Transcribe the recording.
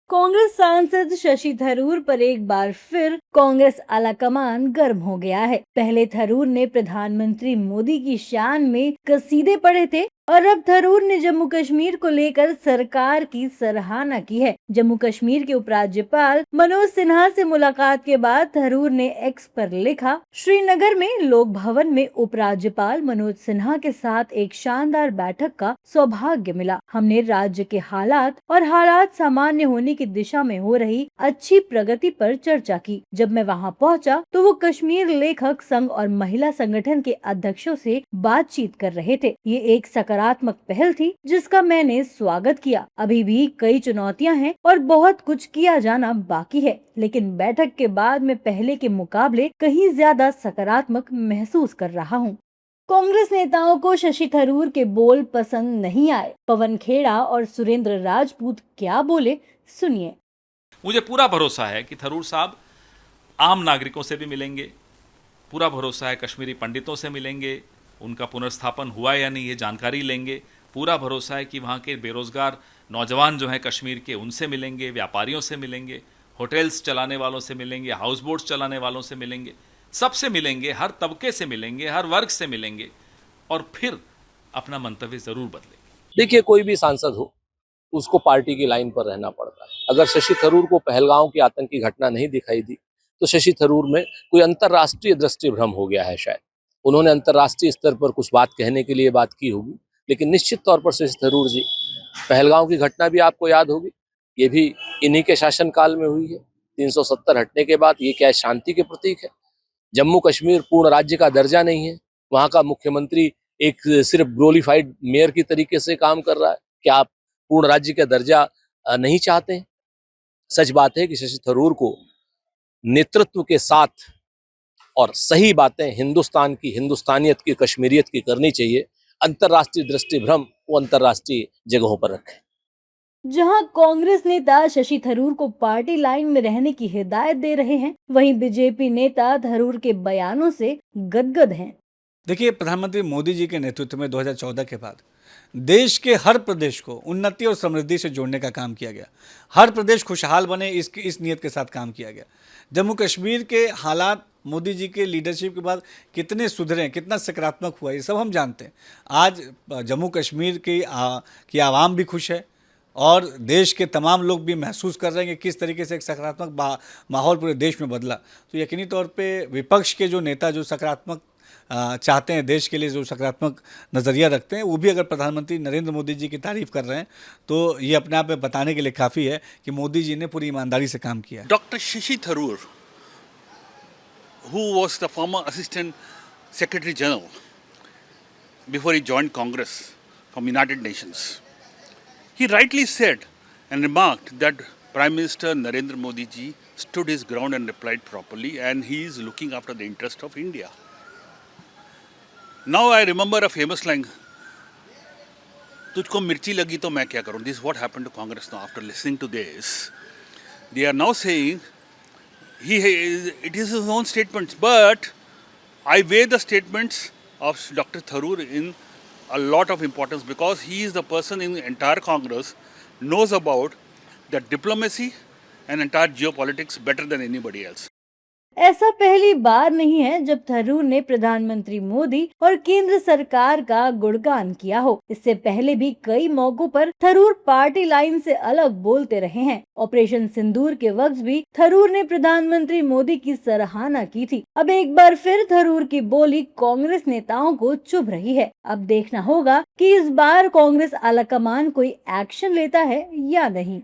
कांग्रेस सांसद शशि थरूर पर एक बार फिर कांग्रेस आलाकमान गर्म हो गया है। पहले थरूर ने प्रधानमंत्री मोदी की शान में कसीदे पढ़े थे और अब थरूर ने जम्मू कश्मीर को लेकर सरकार की सराहना की है। जम्मू कश्मीर के उपराज्यपाल मनोज सिन्हा से मुलाकात के बाद थरूर ने एक्स पर लिखा, श्रीनगर में लोक भवन में उपराज्यपाल मनोज सिन्हा के साथ एक शानदार बैठक का सौभाग्य मिला। हमने राज्य के हालात सामान्य होने की दिशा में हो रही अच्छी प्रगति पर चर्चा की। जब मैं वहां पहुंचा तो वो कश्मीर लेखक संघ और महिला संगठन के अध्यक्षों से बातचीत कर रहे थे। ये एक सकारात्मक पहल थी जिसका मैंने स्वागत किया। अभी भी कई चुनौतियां हैं और बहुत कुछ किया जाना बाकी है, लेकिन बैठक के बाद मैं पहले के मुकाबले कहीं ज्यादा सकारात्मक महसूस कर रहा हूँ। कांग्रेस नेताओं को शशि थरूर के बोल पसंद नहीं आए। पवन खेड़ा और सुरेंद्र राजपूत क्या बोले, सुनिए। मुझे पूरा भरोसा है कि थरूर साहब आम नागरिकों से भी मिलेंगे, पूरा भरोसा है कश्मीरी पंडितों से मिलेंगे, उनका पुनर्स्थापन हुआ या नहीं ये जानकारी लेंगे, पूरा भरोसा है कि वहाँ के बेरोजगार नौजवान जो हैं कश्मीर के उनसे मिलेंगे, व्यापारियों से मिलेंगे, होटल्स चलाने वालों से मिलेंगे, हाउस बोट्स चलाने वालों से मिलेंगे, सबसे मिलेंगे, हर तबके से मिलेंगे, हर वर्ग से मिलेंगे और फिर अपना मंतव्य जरूर बदलेंगे। देखिए, कोई भी सांसद हो उसको पार्टी की लाइन पर रहना पड़ता है। अगर शशि थरूर को पहलगांव की आतंकी घटना नहीं दिखाई दी तो शशि थरूर में कोई अंतर्राष्ट्रीय दृष्टि भ्रम हो गया है। शायद उन्होंने अंतर्राष्ट्रीय स्तर पर कुछ बात कहने के लिए बात की होगी, लेकिन निश्चित तौर पर शशि थरूर जी, पहलगांव की घटना भी आपको याद होगी, ये भी इन्हीं के शासनकाल में हुई है। 370 हटने के बाद ये क्या शांति के प्रतीक है? जम्मू कश्मीर पूर्ण राज्य का दर्जा नहीं है, वहां का मुख्यमंत्री एक सिर्फ ग्लोरीफाइड मेयर की तरीके से काम कर रहा है। क्या आप पूर्ण राज्य का दर्जा नहीं चाहते हैं? सच बात है कि शशि थरूर को नेतृत्व के साथ और सही बातें हिंदुस्तान की, हिंदुस्तानियत की, कश्मीरियत की करनी चाहिए। अंतर्राष्ट्रीय दृष्टि भ्रम वो अंतर्राष्ट्रीय जगहों पर रखें। जहां कांग्रेस नेता शशि थरूर को पार्टी लाइन में रहने की हिदायत दे रहे हैं, वहीं बीजेपी नेता थरूर के बयानों से गदगद हैं। देखिए, प्रधानमंत्री मोदी जी के नेतृत्व में 2014 के बाद देश के हर प्रदेश को उन्नति और समृद्धि से जोड़ने का काम किया गया। हर प्रदेश खुशहाल बने, इस नियत के साथ काम किया गया। जम्मू कश्मीर के हालात मोदी जी के लीडरशिप के बाद कितने सुधरे, कितना सकारात्मक हुआ, ये सब हम जानते हैं। आज जम्मू कश्मीर की आवाम भी खुश है और देश के तमाम लोग भी महसूस कर रहे हैं कि किस तरीके से एक सकारात्मक माहौल पूरे देश में बदला। तो यकीनी तौर पे विपक्ष के जो नेता जो सकारात्मक चाहते हैं, देश के लिए जो सकारात्मक नज़रिया रखते हैं, वो भी अगर प्रधानमंत्री नरेंद्र मोदी जी की तारीफ कर रहे हैं तो ये अपने आप में बताने के लिए काफ़ी है कि मोदी जी ने पूरी ईमानदारी से काम किया है। Doctor Shashi Tharoor, who was the former Assistant Secretary General before he joined Congress from United Nations, he rightly said and remarked that Prime Minister Narendra Modi ji stood his ground and replied properly, and he is looking after the interest of India. Now I remember a famous line, तुझको मिर्ची लगी तो मैं क्या करूं? This is what happened to Congress now after listening to this. They are now saying it is his own statements, but I weigh the statements of Dr. Tharoor in a lot of importance because he is the person in the entire Congress knows about the diplomacy and entire geopolitics better than anybody else. ऐसा पहली बार नहीं है जब थरूर ने प्रधानमंत्री मोदी और केंद्र सरकार का गुणगान किया हो। इससे पहले भी कई मौकों पर थरूर पार्टी लाइन से अलग बोलते रहे हैं। ऑपरेशन सिंदूर के वक्त भी थरूर ने प्रधानमंत्री मोदी की सराहना की थी। अब एक बार फिर थरूर की बोली कांग्रेस नेताओं को चुभ रही है। अब देखना होगा कि इस बार कांग्रेस आलाकमान कोई एक्शन लेता है या नहीं।